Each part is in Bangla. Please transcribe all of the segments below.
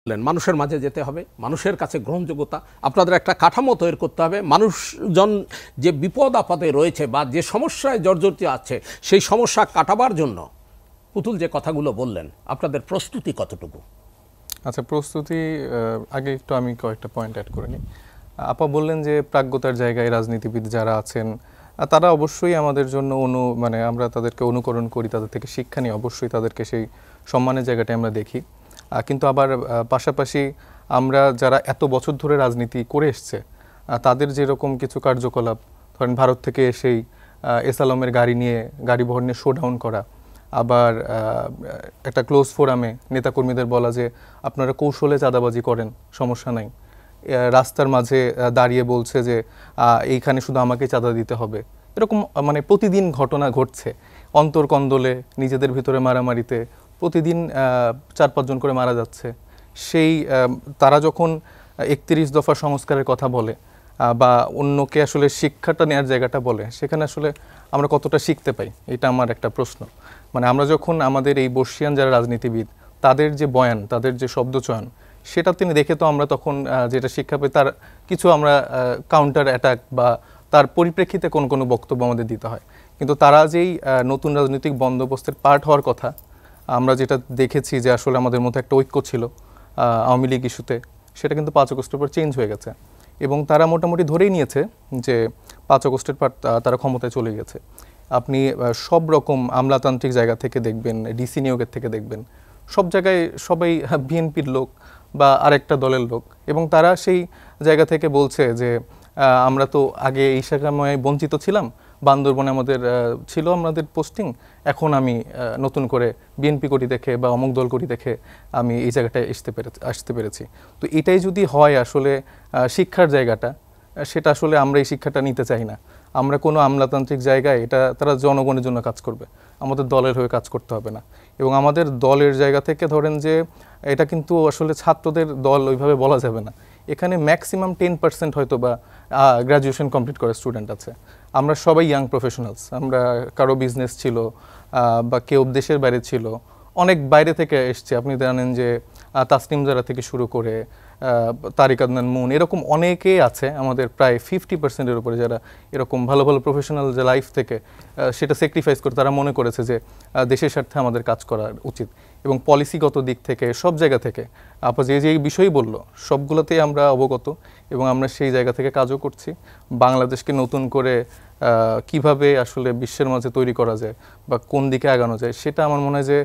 মানুষের মাঝে যেতে হবে, মানুষের কাছে গ্রহণযোগ্যতা, আপনাদের একটা কাঠামো তৈরি করতে হবে। মানুষজন যে বিপদ আপদে রয়েছে বা যে সমস্যায় জর্জরিত আছে সেই সমস্যা কাটাবার জন্য পুতুল যে কথাগুলো বললেন, আপনাদের প্রস্তুতি কতটুকু? আচ্ছা, প্রস্তুতি আগে একটু আমি কয়েকটা পয়েন্ট অ্যাড করে নিই। আপা বললেন যে প্রাজ্ঞতার জায়গায় রাজনীতিবিদ যারা আছেন তারা অবশ্যই আমাদের জন্য আমরা তাদেরকে অনুকরণ করি, তাদের থেকে শিক্ষা নিই, অবশ্যই তাদেরকে সেই সম্মানের জায়গাটা আমরা দেখি। কিন্তু আবার পাশাপাশি আমরা যারা এত বছর ধরে রাজনীতি করে এসছে তাদের যেরকম কিছু কার্যকলাপ, ধরেন ভারত থেকে এসেই এস আলমের গাড়ি নিয়ে গাড়ি বহর নিয়ে শোডাউন করা, আবার একটা ক্লোজ ফোরামে নেতাকর্মীদের বলা যে আপনারা কৌশলে চাঁদাবাজি করেন, সমস্যা নাই, রাস্তার মাঝে দাঁড়িয়ে বলছে যে এইখানে শুধু আমাকে চাঁদা দিতে হবে। এরকম প্রতিদিন ঘটনা ঘটছে। অন্তর্কন্দলে নিজেদের ভিতরে মারামারিতে প্রতিদিন 4-5 জন করে মারা যাচ্ছে। সেই তারা যখন 31 দফা সংস্কারের কথা বলে বা অন্যকে আসলে শিক্ষাটা নেওয়ার জায়গাটা বলে, সেখানে আসলে আমরা কতটা শিখতে পাই, এটা আমার একটা প্রশ্ন। আমরা যখন আমাদের এই বর্ষিয়ান যারা রাজনীতিবিদ তাদের যে বয়ান, তাদের যে শব্দচয়ন, সেটা তিনি দেখে তো আমরা তখন যেটা শিক্ষা পাই তার কিছু আমরা কাউন্টার অ্যাটাক বা তার পরিপ্রেক্ষিতে কোনো বক্তব্য আমাদের দিতে হয়। কিন্তু তারা যেই নতুন রাজনৈতিক বন্দোবস্তের পার্ট হওয়ার কথা, আমরা যেটা দেখেছি যে আসলে আমাদের মধ্যে একটা ঐক্য ছিল আওয়ামী লীগ ইস্যুতে, সেটা কিন্তু 5 আগস্টের পর চেঞ্জ হয়ে গেছে এবং তারা মোটামুটি ধরেই নিয়েছে যে 5 আগস্টের পর তারা ক্ষমতায় চলে গেছে। আপনি সব রকম আমলাতান্ত্রিক জায়গা থেকে দেখবেন, ডিসি নিয়োগের থেকে দেখবেন, সব জায়গায় সবাই বিএনপির লোক বা আরেকটা দলের লোক, এবং তারা সেই জায়গা থেকে বলছে যে আমরা তো আগে এই সময়ে বঞ্চিত ছিলাম, বান্দরবনে আমাদের ছিল আমাদের পোস্টিং, এখন আমি নতুন করে বিএনপি করি দেখে বা অমুক দল করি দেখে আমি এই জায়গাটায় আসতে পেরেছি। তো এটাই যদি হয় আসলে শিক্ষার জায়গাটা, সেটা আসলে আমরা এই শিক্ষাটা নিতে চাই না। আমরা কোনো আমলাতান্ত্রিক জায়গায় এটা তারা জনগণের জন্য কাজ করবে, আমাদের দলের হয়ে কাজ করতে হবে না। এবং আমাদের দলের জায়গা থেকে ধরেন যে এটা কিন্তু আসলে ছাত্রদের দল ওইভাবে বলা যাবে না। এখানে ম্যাক্সিমাম 10% হয়তো বা গ্র্যাজুয়েশন কমপ্লিট করা স্টুডেন্ট আছে। আমরা সবাই ইয়াং প্রফেশনালস, আমরা কারো বিজনেস ছিল বা কেউ দেশের বাইরে ছিল, অনেক বাইরে থেকে এসছে। আপনি জানেন যে তাসনিম জারা থেকে শুরু করে তারিক আদনান মুন, এরকম অনেকেই আছে আমাদের প্রায় 50%-এর উপরে যারা এরকম ভালো ভালো প্রফেশনাল যে লাইফ থেকে সেটা স্যাক্রিফাইস করে তারা মনে করেছে যে দেশের স্বার্থে আমাদের কাজ করা উচিত। এবং পলিসিগত দিক থেকে সব জায়গা থেকে আপা যে যে বিষয়ই বলল সবগুলোতেই আমরা অবগত এবং আমরা সেই জায়গা থেকে কাজও করছি। বাংলাদেশকে নতুন করে কিভাবে আসলে বিশ্বের মাঝে তৈরি করা যায় বা কোন দিকে আগানো যায়, সেটা আমার মনে হয় যে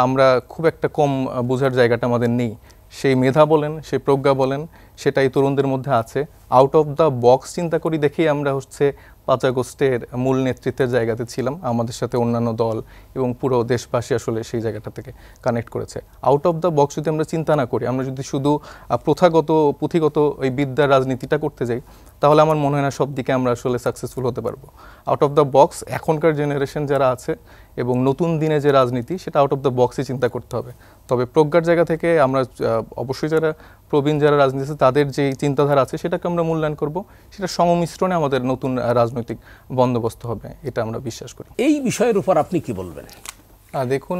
আমরা খুব একটা কম বোঝার জায়গাটা আমাদের নেই। সেই মেধা বলেন, সেই প্রজ্ঞা বলেন, সেটাই তরুণদের মধ্যে আছে। আউট অফ দ্য বক্স চিন্তা করি দেখেই আমরা 5 আগস্টের মূল নেতৃত্বের জায়গাতে ছিলাম। আমাদের সাথে অন্যান্য দল এবং পুরো দেশবাসী আসলে সেই জায়গাটা থেকে কানেক্ট করেছে। আউট অফ দ্য বক্স যদি আমরা চিন্তা না করি, আমরা যদি শুধু প্রথাগত পুঁথিগত ওই বিদ্যার রাজনীতিটা করতে যাই, তাহলে আমার মনে হয় না সব দিকে আমরা আসলে সাকসেসফুল হতে পারবো। আউট অফ দ্য বক্স এখনকার জেনারেশন যারা আছে এবং নতুন দিনে যে রাজনীতি, সেটা আউট অফ দ্য বক্সই চিন্তা করতে হবে। তবে প্রজ্ঞার জায়গা থেকে আমরা অবশ্যই যারা প্রবীণ যারা রাজনীতি আছে তাদের যে চিন্তাধারা আছে সেটাকে আমরা মূল্যায়ন করব। সেটা সংমিশ্রণে আমাদের নতুন রাজনৈতিক বন্দোবস্ত হবে, এটা আমরা বিশ্বাস করি। এই বিষয়ের উপর আপনি কি বলবেন? দেখুন,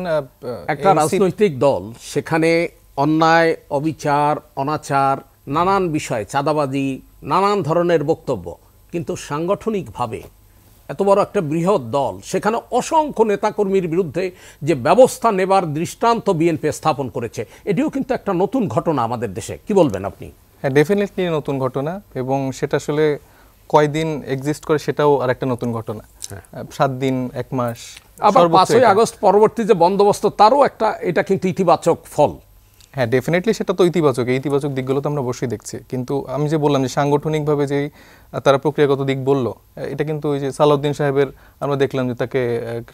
একটা রাজনৈতিক দল সেখানে অন্যায়, অবিচার, অনাচার, নানান বিষয়, চাঁদাবাজি, নানান ধরনের বক্তব্য, কিন্তু সাংগঠনিকভাবে এত বড় একটা বৃহৎ দল, সেখানে অসংখ্য নেতাকর্মীর বিরুদ্ধে যে ব্যবস্থা নেবার দৃষ্টান্ত বিএনপি স্থাপন করেছে, এটিও কিন্তু একটা নতুন ঘটনা আমাদের দেশে। কি বলবেন আপনি? হ্যাঁ, ডেফিনেটলি নতুন ঘটনা, এবং সেটা আসলে কয়দিন এক্সিস্ট করে সেটাও আরেকটা নতুন ঘটনা। 7 দিন, 1 মাস, আবার 5 আগস্ট পরবর্তী যে বন্দোবস্ত, তারও একটা এটা কিন্তু ইতিবাচক ফল। হ্যাঁ, ডেফিনেটলি সেটা তো ইতিবাচক, এই ইতিবাচক দিকগুলো তো আমরা অবশ্যই দেখছি। কিন্তু আমি যে বললাম যে সাংগঠনিকভাবে যেই তারা প্রক্রিয়াগত দিক বলল, এটা কিন্তু ওই যে সালাউদ্দিন সাহেবের আমরা দেখলাম যে তাকে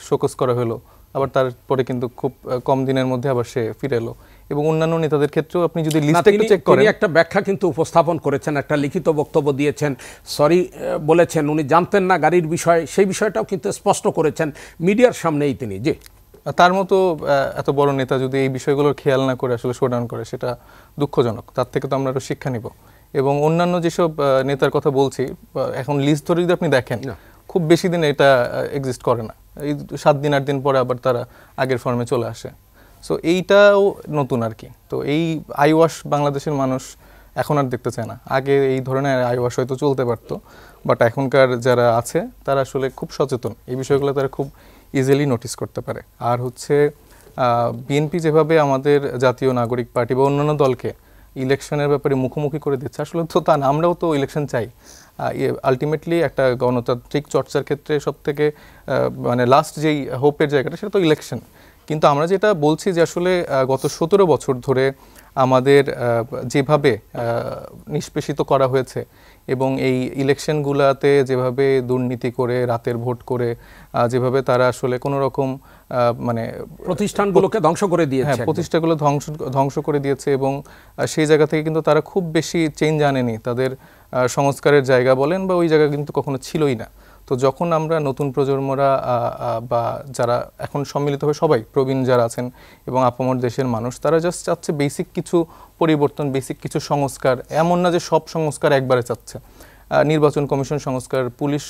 শোকজ করা হলো, আবার তারপরে কিন্তু খুব কম দিনের মধ্যে আবার সে ফিরে এলো। এবং অন্যান্য নেতাদের ক্ষেত্রেও আপনি যদি লিস্টটা একটু চেক করেন, একটা ব্যাখ্যা কিন্তু উপস্থাপন করেছেন, একটা লিখিত বক্তব্য দিয়েছেন, সরি বলেছেন, উনি জানতেন না গাড়ির বিষয়, সেই বিষয়টাও কিন্তু স্পষ্ট করেছেন মিডিয়ার সামনেই তিনি। যে তার মতো এত বড় নেতা যদি এই বিষয়গুলোর খেয়াল না করে আসলে শোডাউন করে, সেটা দুঃখজনক। তার থেকে তো আমরা আরো শিক্ষা নিব। এবং অন্যান্য যেসব নেতার কথা বলছি, এখন লিস্ট ধরে যদি আপনি দেখেন, খুব বেশি দিন এটা এক্সিস্ট করে না। এই 7 দিন 8 দিন পরে আবার তারা আগের ফর্মে চলে আসে। সো এইটাও নতুন আর কি। তো এই আইওয়াশ বাংলাদেশের মানুষ এখন আর দেখতে চায় না। আগে এই ধরনের আইওয়াশ হয়তো চলতে পারতো, বাট এখনকার যারা আছে তারা আসলে খুব সচেতন, এই বিষয়গুলো তারা খুব ইজিলি নোটিস করতে পারে। আর হচ্ছে বিএনপি যেভাবে আমাদের জাতীয় নাগরিক পার্টি বা অন্যান্য দলকে ইলেকশনের ব্যাপারে মুখোমুখি করে দিচ্ছে, আসলে তো তা না, আমরাও তো ইলেকশন চাই। আলটিমেটলি একটা গণতান্ত্রিক চর্চার ক্ষেত্রে সবথেকে মানে লাস্ট যেই হোপের জায়গাটা সেটা তো ইলেকশন। কিন্তু আমরা যেটা বলছি যে আসলে গত 17 বছর ধরে আমাদের যেভাবে নিষ্পেষিত করা হয়েছে এবং এই ইলেকশনগুলোতে যেভাবে দুর্নীতি করে রাতের ভোট করে যেভাবে তারা আসলে কোনো রকম মানে প্রতিষ্ঠানগুলোকে ধ্বংস করে দিয়েছে, প্রতিষ্ঠানগুলো ধ্বংস করে দিয়েছে এবং সেই জায়গা থেকে কিন্তু তারা খুব বেশি চেঞ্জ আনেনি। তাদের সংস্কারের জায়গা বলেন বা ওই জায়গা কিন্তু কখনো ছিলই না। তো যখন আমরা নতুন প্রজন্মরা বা যারা এখন সম্মিলিত হয়ে সবাই প্রবীণ যারা আছেন এবং আপামর দেশের মানুষ, তারা জাস্ট চাচ্ছে বেসিক কিছু পরিবর্তন, বেসিক কিছু সংস্কার। এমন না যে সব সংস্কার একবারে চাচ্ছে। নির্বাচন কমিশন সংস্কার, পুলিশ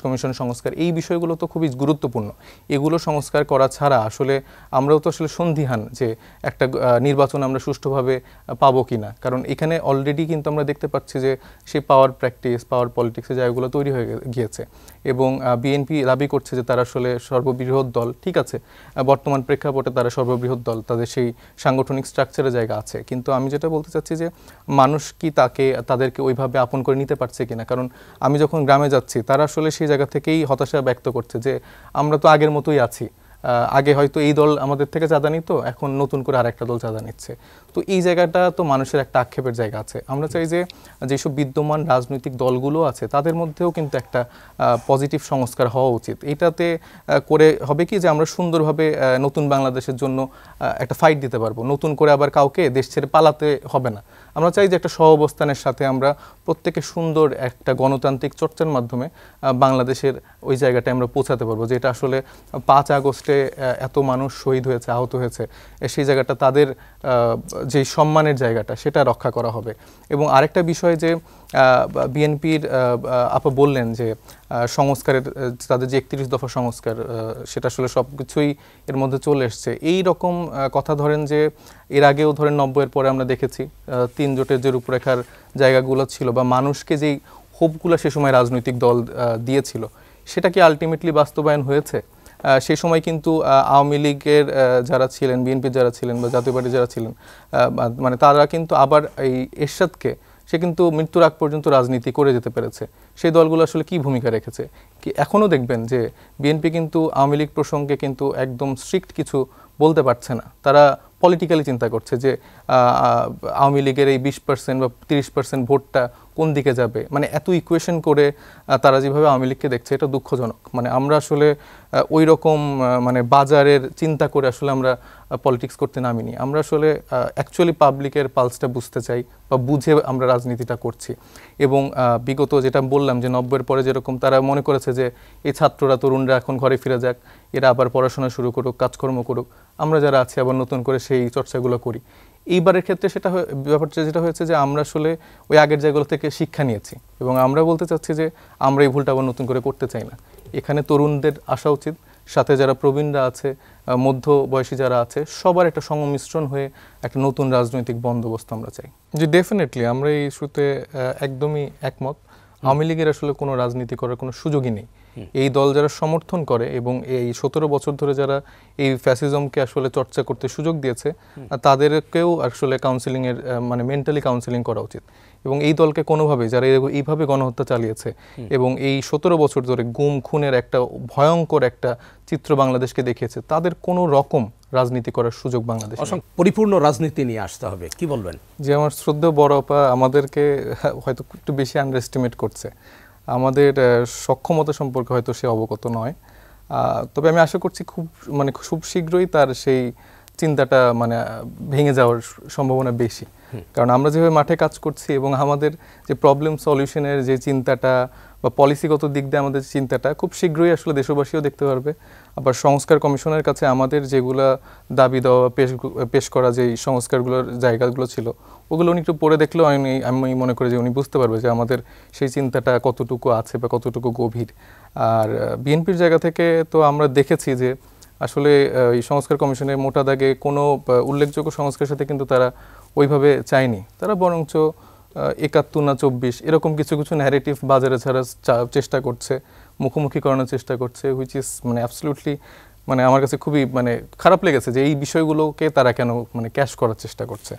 কমিশন সংস্কার, এই বিষয়গুলো তো খুবই গুরুত্বপূর্ণ। এগুলো সংস্কার করা ছাড়া আসলে আমরাও তো আসলে সন্দিহান যে একটা নির্বাচন আমরা সুষ্ঠুভাবে পাবো কিনা। কারণ এখানে অলরেডি কিন্তু আমরা দেখতে পাচ্ছি যে সেই পাওয়ার প্র্যাকটিস, পাওয়ার পলিটিক্সের জায়গাগুলো তৈরি হয়ে গিয়েছে এবং বিএনপি দাবি করছে যে তারা আসলে সর্ববৃহৎ দল। ঠিক আছে, বর্তমান প্রেক্ষাপটে তারা সর্ববৃহৎ দল, তাদের সেই সাংগঠনিক স্ট্রাকচারের জায়গা আছে, কিন্তু আমি যেটা বলতে চাচ্ছি যে মানুষ কি তাদেরকে ওইভাবে আপন করে নিতে পারছে কিনা। কারণ আমি যখন গ্রামে যাচ্ছি তারা আসলে সেই জায়গা থেকেই হতাশা ব্যক্ত করছে যে আমরা তো আগের মতোই আছি, আগে হয়তো এই দল আমাদের থেকে চাঁদা নিত, এখন নতুন করে আরেকটা দল চাঁদা নিচ্ছে। তো এই জায়গাটা তো মানুষের একটা আক্ষেপের জায়গা আছে। আমরা চাই যে যেসব বিদ্যমান রাজনৈতিক দলগুলো আছে তাদের মধ্যেও কিন্তু একটা পজিটিভ সংস্কার হওয়া উচিত। এটাতে করে হবে কি যে আমরা সুন্দরভাবে নতুন বাংলাদেশের জন্য একটা ফাইট দিতে পারবো। নতুন করে আবার কাউকে দেশ ছেড়ে পালাতে হবে না। আমরা চাই যে একটা সহাবস্থানের সাথে আমরা প্রত্যেকে সুন্দর একটা গণতান্ত্রিক চর্চার মাধ্যমে বাংলাদেশের ওই জায়গাটায় আমরা পৌঁছাতে পারবো, যেটা আসলে 5 আগস্টে এত মানুষ শহীদ হয়েছে, আহত হয়েছে, সেই জায়গাটা তাদের যে সম্মানের জায়গাটা সেটা রক্ষা করা হবে। এবং আরেকটা বিষয় যে বিএনপির আপা বললেন যে সংস্কারের তাদের যে 31 দফা সংস্কার সেটা আসলে সব কিছুই এর মধ্যে চলে এসছে। এই রকম কথা ধরেন যে এর আগেও ধরেন 90-এর পরে আমরা দেখেছি 3 জোটের যে রূপরেখার জায়গাগুলো ছিল বা মানুষকে যেই হোপগুলো সে সময় রাজনৈতিক দল দিয়েছিল সেটা কি আলটিমেটলি বাস্তবায়ন হয়েছে? সেই সময় কিন্তু আওয়ামী লীগের যারা ছিলেন, বিএনপির যারা ছিলেন বা জাতীয় পার্টি যারা ছিলেন, মানে তারা কিন্তু আবার এই এরশাদকে সে কিন্তু মৃত্যুর আগ পর্যন্ত রাজনীতি করে যেতে পেরেছে। সেই দলগুলো আসলে কি ভূমিকা রেখেছে? কি এখনও দেখবেন যে বিএনপি কিন্তু আওয়ামী লীগ প্রসঙ্গে কিন্তু একদম স্ট্রিক্ট কিছু বলতে পারছে না। তারা পলিটিক্যালি চিন্তা করছে যে আওয়ামী লীগের এই 20% বা 30% ভোটটা কোন দিকে যাবে, মানে এত ইকুয়েশন করে তারা যেভাবে আওয়ামী লীগকে দেখছে এটা দুঃখজনক। মানে আমরা আসলে ওই রকম মানে বাজারের চিন্তা করে আসলে আমরা পলিটিক্স করতে নামিনি। আমরা আসলে অ্যাকচুয়ালি পাবলিকের পালসটা বুঝতে চাই বা বুঝে আমরা রাজনীতিটা করছি। এবং বিগত যেটা বললাম যে 90-এর পরে যেরকম তারা মনে করেছে যে এই ছাত্ররা তরুণরা এখন ঘরে ফিরে যাক, এরা আবার পড়াশোনা শুরু করুক, কাজকর্ম করুক, আমরা যারা আছি আবার নতুন করে সেই চর্চাগুলো করি। এইবারের ক্ষেত্রে সেটা ব্যাপারটা যেটা হয়েছে যে আমরা আসলে ওই আগের জায়গাগুলো থেকে শিক্ষা নিয়েছি এবং আমরা বলতে চাচ্ছি যে আমরা এই ভুলটা আবার নতুন করে করতে চাই না। এখানে তরুণদের আসা উচিত, সাথে যারা প্রবীণরা আছে, মধ্য বয়সী যারা আছে, সবার একটা সংমিশ্রণ হয়ে একটা নতুন রাজনৈতিক বন্দোবস্ত আমরা চাই। জি ডেফিনেটলি আমরা এই ইস্যুতে একদমই একমত। আওয়ামী লীগের আসলে কোনো রাজনীতি করার কোনো সুযোগই নেই। এই দল যারা সমর্থন করে এবং এই 17 বছর ধরে যারা এই ফ্যাসিজমকে আসলে চর্চা করতে সুযোগ দিয়েছে তাদেরকেও আসলে কাউন্সিলিংয়ের মানে মেন্টালি কাউন্সিলিং করা উচিত। এবং এই দলকে কোনোভাবে যারা এইভাবে গণহত্যা চালিয়েছে এবং এই 17 বছর ধরে গুম খুনের একটা ভয়ঙ্কর একটা চিত্র বাংলাদেশকে দেখিয়েছে, তাদের কোনো রকম রাজনীতি করার সুযোগ বাংলাদেশ পরিপূর্ণ রাজনীতি নিয়ে আসতে হবে। কি বলবেন? যে আমার শ্রদ্ধেয় বড় আপা আমাদেরকে হয়তো একটু বেশি আন্ডারএস্টিমেট করছে, আমাদের সক্ষমতা সম্পর্কে হয়তো সে অবগত নয়। তবে আমি আশা করছি খুব শীঘ্রই তার সেই চিন্তাটা মানে ভেঙে যাওয়ার সম্ভাবনা বেশি। কারণ আমরা যেভাবে মাঠে কাজ করছি এবং আমাদের যে প্রবলেম সলিউশনের যে চিন্তাটা বা পলিসিগত দিক দিয়ে আমাদের চিন্তাটা খুব শীঘ্রই আসলে দেশবাসীও দেখতে পারবে। আবার সংস্কার কমিশনের কাছে আমাদের যেগুলা দাবি দেওয়া পেশ করা যে সংস্কারগুলোর জায়গাগুলো ছিল ওগুলো উনি একটু পড়ে দেখলেও আমি মনে করি যে উনি বুঝতে পারবে যে আমাদের সেই চিন্তাটা কতটুকু আছে বা কতটুকু গভীর। আর বিএনপির জায়গা থেকে তো আমরা দেখেছি যে আসলে এই সংস্কার কমিশনের মোটা দাগে কোনো উল্লেখযোগ্য সংস্কারের সাথে কিন্তু তারা ওইভাবে চায়নি। তারা বরঞ্চ ৭১ না ২৪ এরকম কিছু কিছু ন্যারেটিভ বাজারে ছাড়ার চেষ্টা করছে, মুখোমুখি করানোর চেষ্টা করছে, হুইচ ইজ মানে অ্যাবসলিউটলি মানে আমার কাছে খুবই মানে খারাপ লেগেছে যে এই বিষয়গুলোকে তারা কেন মানে ক্যাশ করার চেষ্টা করছে।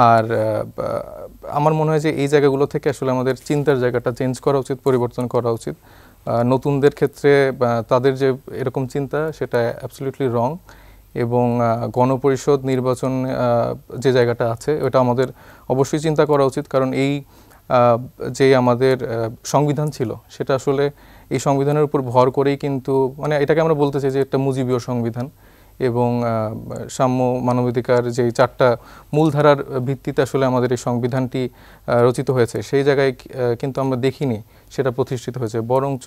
আর আমার মনে হয় যে এই জায়গাগুলো থেকে আসলে আমাদের চিন্তার জায়গাটা চেঞ্জ করা উচিত, পরিবর্তন করা উচিত। নতুনদের ক্ষেত্রে তাদের যে এরকম চিন্তা সেটা অ্যাবসলিউটলি রং, এবং গণপরিষদ নির্বাচন যে জায়গাটা আছে ওটা আমাদের অবশ্যই চিন্তা করা উচিত। কারণ এই যে আমাদের সংবিধান ছিল সেটা আসলে এই সংবিধানের উপর ভর করেই কিন্তু মানে এটাকে আমরা বলতে চাই যে একটা মুজিবীয় সংবিধান, এবং সাম্য মানবাধিকার যে 4টা মূলধারার ভিত্তিতে আসলে আমাদের এই সংবিধানটি রচিত হয়েছে, সেই জায়গায় কিন্তু আমরা দেখিনি সেটা প্রতিষ্ঠিত হয়েছে। বরঞ্চ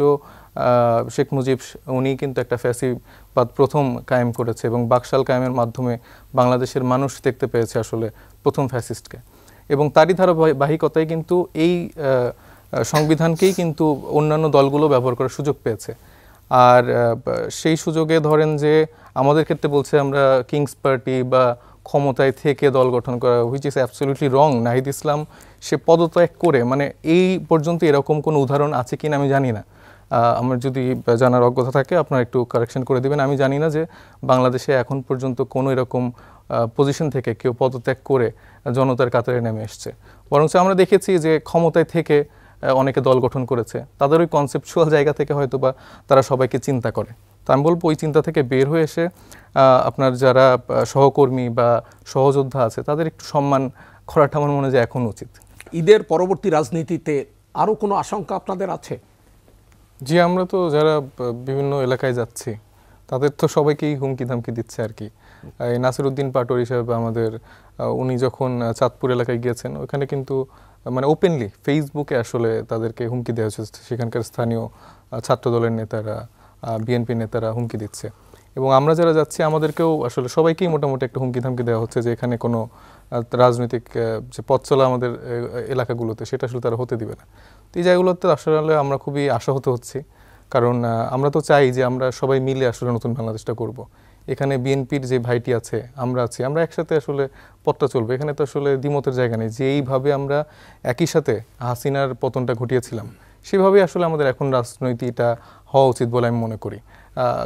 শেখ মুজিব উনি কিন্তু একটা ফ্যাসিবাদ প্রথম কায়েম করেছে, এবং বাকশাল কায়েমের মাধ্যমে বাংলাদেশের মানুষ দেখতে পেয়েছে আসলে প্রথম ফ্যাসিস্টকে, এবং তারই ধারাবাহিকতায় কিন্তু এই সংবিধানকেই কিন্তু অন্যান্য দলগুলো ব্যবহার করার সুযোগ পেয়েছে। আর সেই সুযোগে ধরেন যে আমাদের ক্ষেত্রে বলছে আমরা কিংস পার্টি বা ক্ষমতায় থেকে দল গঠন করা, which is absolutely wrong. Nahid Islam সে পদত্যাগ করে মানে এই পর্যন্ত এরকম কোনো উদাহরণ আছে কিনা আমি জানি না, আমার যদি জানার অজ্ঞতা থাকে আপনারা একটু কারেকশন করে দেবেন। আমি জানি না যে বাংলাদেশে এখন পর্যন্ত কোনো এরকম পজিশন থেকে কেউ পদত্যাগ করে জনতার কাতারে নেমে এসছে। বরঞ্চ আমরা দেখেছি যে ক্ষমতায় থেকে অনেকে দল গঠন করেছে, তাদের ওই কনসেপচুয়াল জায়গা থেকে হয়তো বা তারা সবাইকে চিন্তা করে। তো আমি বলবো ওই চিন্তা থেকে বের হয়ে এসে আপনার যারা সহকর্মী বা সহযোদ্ধা আছে তাদের একটু সম্মান করাটা আমার মনে হয় যে এখন উচিত। ঈদের পরবর্তী রাজনীতিতে আরও কোনো আশঙ্কা আপনাদের আছে? জি, আমরা তো যারা বিভিন্ন এলাকায় যাচ্ছি তাদের তো সবাইকেই হুমকি ধামকি দিচ্ছে আর কি। এই নাসিরউদ্দিন পাটোয়ারি সাহেব আমাদের উনি যখন চাঁদপুর এলাকায় গিয়েছেন ওখানে কিন্তু মানে ওপেনলি ফেসবুকে আসলে তাদেরকে হুমকি দেওয়া হচ্ছে, সেখানকার স্থানীয় ছাত্র দলের নেতারা, বিএনপি নেতারা হুমকি দিচ্ছে। এবং আমরা যারা যাচ্ছি আমাদেরকেও আসলে সবাইকেই মোটামুটি একটা হুমকি ধামকি দেওয়া হচ্ছে যে এখানে কোনো রাজনৈতিক যে পথ চলা আমাদের এলাকাগুলোতে সেটা আসলে তারা হতে দিবে না। তো এই জায়গাগুলোতে আসলে আমরা খুবই আশাহত হচ্ছি, কারণ আমরা তো চাই যে আমরা সবাই মিলে আসলে নতুন বাংলাদেশটা করব। এখানে বিএনপির যে ভাইটি আছে, আমরা আছি, আমরা একসাথে আসলে পথটা চলবে। এখানে তো আসলে দ্বিমতের জায়গা নেই। যে এইভাবে আমরা একই সাথে হাসিনার পতনটা ঘটিয়েছিলাম সেভাবেই আসলে আমাদের এখন রাজনীতিটা হওয়া উচিত বলে আমি মনে করি।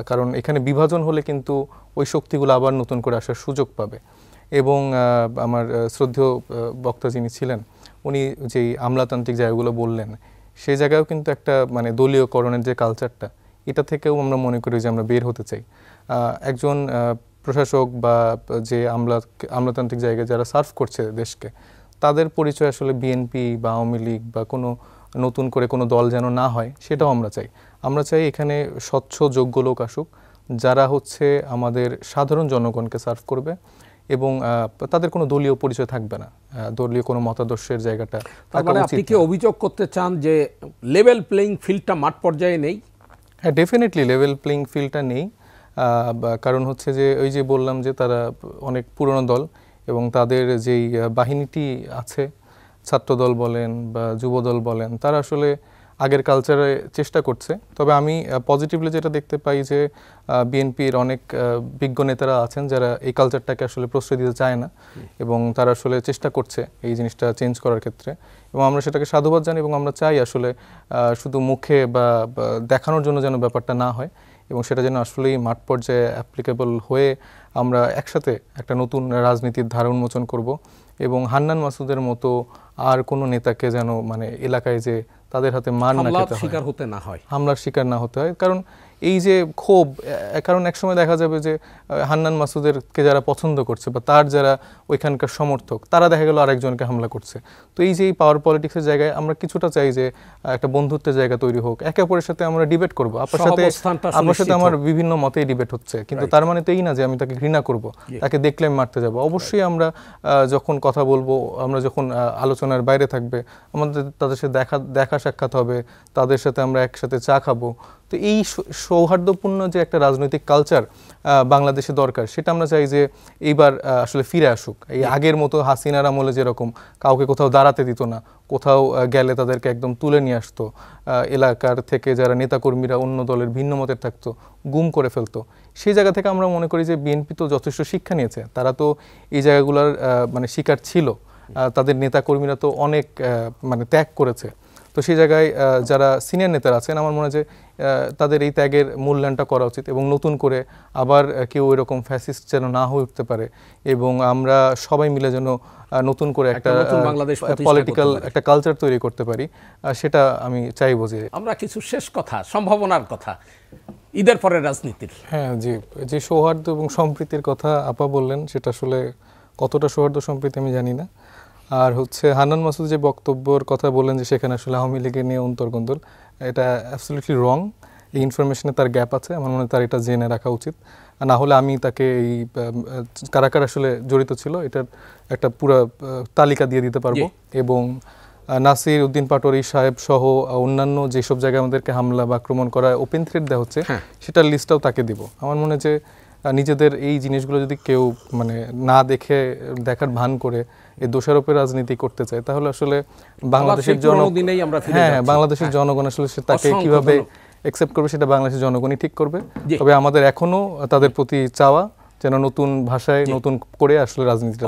কারণ এখানে বিভাজন হলে কিন্তু ওই শক্তিগুলো আবার নতুন করে আসার সুযোগ পাবে। এবং আমার শ্রদ্ধেয় বক্তা যিনি ছিলেন উনি যেই আমলাতান্ত্রিক জায়গাগুলো বললেন সেই জায়গায়ও কিন্তু একটা মানে দলীয়করণের যে কালচারটা, এটা থেকেও আমরা মনে করি যে আমরা বের হতে চাই। একজন প্রশাসক বা যে আমলাতান্ত্রিক জায়গায় যারা সার্ভ করছে দেশকে, তাদের পরিচয় আসলে বিএনপি বা আওয়ামী লীগ বা কোনো নতুন করে কোনো দল যেন না হয়, সেটাও আমরা চাই। আমরা চাই এখানে স্বচ্ছ যোগ্য লোক আসুক যারা হচ্ছে আমাদের সাধারণ জনগণকে সার্ভ করবে, এবং তাদের কোনো দলীয় পরিচয় থাকবে না, দলীয় কোনো মতাদর্শের জায়গাটা। তার মানে আপনি কি অভিযোগ করতে চান যে লেভেল প্লেইং ফিল্ডটা মাঠ পর্যায়ে নেই? হ্যাঁ, ডেফিনেটলি লেভেল প্লেইং ফিল্ডটা নেই। কারণ হচ্ছে যে ওই যে বললাম যে তারা অনেক পুরনো দল, এবং তাদের যেই বাহিনীটি আছে, ছাত্রদল বলেন বা যুবদল বলেন, তারা আসলে আগের কালচারে চেষ্টা করছে। তবে আমি পজিটিভলি যেটা দেখতে পাই যে বিএনপির অনেক বিজ্ঞ নেতারা আছেন যারা এই কালচারটাকে আসলে প্রশ্রয় দিতে চায় না, এবং তারা আসলে চেষ্টা করছে এই জিনিসটা চেঞ্জ করার ক্ষেত্রে, এবং আমরা সেটাকে সাধুবাদ জানি। এবং আমরা চাই আসলে শুধু মুখে বা দেখানোর জন্য যেন ব্যাপারটা না হয়, এবং সেটা যেন আসলেই মাঠ পর্যায়ে অ্যাপ্লিকেবল হয়ে আমরা একসাথে একটা নতুন রাজনীতির ধারা উন্মোচন করব। এবং হান্নান মাসুদের মতো আর কোনো নেতাকে যেন মানে এলাকায় যে তাদের হাতে মার না খেতে হয়, হামলার শিকার না হতে হয়। কারণ এই যে ক্ষোভ, কারণ একসময় দেখা যাবে যে হান্নান মাসুদেরকে যারা পছন্দ করছে বা তার যারা ওইখানকার সমর্থক, তারা দেখা গেল আরেকজনকে হামলা করছে। তো এই যে এই পাওয়ার পলিটিক্সের জায়গায় আমরা কিছুটা চাই যে একটা বন্ধুত্বের জায়গা তৈরি হোক, একে অপরের সাথে আমরা ডিবেট করবো। আপনার সাথে আমার বিভিন্ন মতেই ডিবেট হচ্ছে, কিন্তু তার মানে তো এই না যে আমি তাকে ঘৃণা করব, তাকে দেখলে আমি মারতে যাব। অবশ্যই আমরা যখন কথা বলবো, আমরা যখন আলোচনার বাইরে থাকবে, আমাদের তাদের সাথে দেখা সাক্ষাৎ হবে, তাদের সাথে আমরা একসাথে চা খাবো। তো এই সৌহার্দ্যপূর্ণ যে একটা রাজনৈতিক কালচার বাংলাদেশে দরকার, সেটা আমরা চাই যে এইবার আসলে ফিরে আসুক। এই আগের মতো হাসিনার আমলে যেরকম কাউকে কোথাও দাঁড়াতে দিত না, কোথাও গেলে তাদেরকে একদম তুলে নিয়ে আসতো, এলাকার থেকে যারা নেতাকর্মীরা অন্য দলের ভিন্ন মতের থাকতো গুম করে ফেলতো, সেই জায়গা থেকে আমরা মনে করি যে বিএনপি তো যথেষ্ট শিক্ষা নিয়েছে, তারা তো এই জায়গাগুলোর মানে শিকার ছিল, তাদের নেতাকর্মীরা তো অনেক মানে ত্যাগ করেছে। তো সেই জায়গায় যারা সিনিয়র নেতারা আছেন আমার মনে হয় যে তাদের এই ত্যাগের মূল্যায়নটা করা উচিত, এবং নতুন করে আবার কেউ এরকম ফ্যাসিস্ট যেন না হয়ে উঠতে পারে, এবং আমরা সবাই মিলে যেন নতুন করে একটা পলিটিক্যাল একটা কালচার তৈরি করতে পারি, সেটা আমি চাইবো। যে আমরা কিছু শেষ কথা, সম্ভাবনার কথা ঈদের পরে রাজনীতির। হ্যাঁ জি, যে সৌহার্দ্য এবং সম্প্রীতির কথা আপা বললেন, সেটা আসলে কতটা সৌহার্দ্য সম্প্রীতি আমি জানি না। আর হচ্ছে হান্নান মাসুদ যে বক্তব্যের কথা বললেন যে সেখানে আসলে আওয়ামী লীগের নিয়ে অন্তর্গোন্দল, এটা অ্যাবসলিউটলি রং। এই ইনফরমেশনে তার গ্যাপ আছে, আমার মনে হয় তার এটা জেনে রাখা উচিত। না হলে আমি তাকে এই কারা কারা আসলে জড়িত ছিল এটার একটা পুরো তালিকা দিয়ে দিতে পারবো, এবং নাসির উদ্দিন পাটোয়ারি সাহেব সহ অন্যান্য যেসব জায়গায় আমাদেরকে হামলা বা আক্রমণ করা ওপেন থ্রেট দেওয়া হচ্ছে সেটার লিস্টটাও তাকে দিব। আমার মনে হয় যে নিজেদের এই জিনিসগুলো যদি কেউ মানে না দেখে দেখার ভান করে এই দোষারোপের রাজনীতি করতে চায়, তাহলে আসলে বাংলাদেশের বাংলাদেশের জনগণ আসলে তাকে কিভাবে অ্যাকসেপ্ট করবে সেটা বাংলাদেশের জনগণই ঠিক করবে। তবে আমাদের এখনো তাদের প্রতি চাওয়া যেন নতুন ভাষায় নতুন করে আসলে রাজনীতিটা।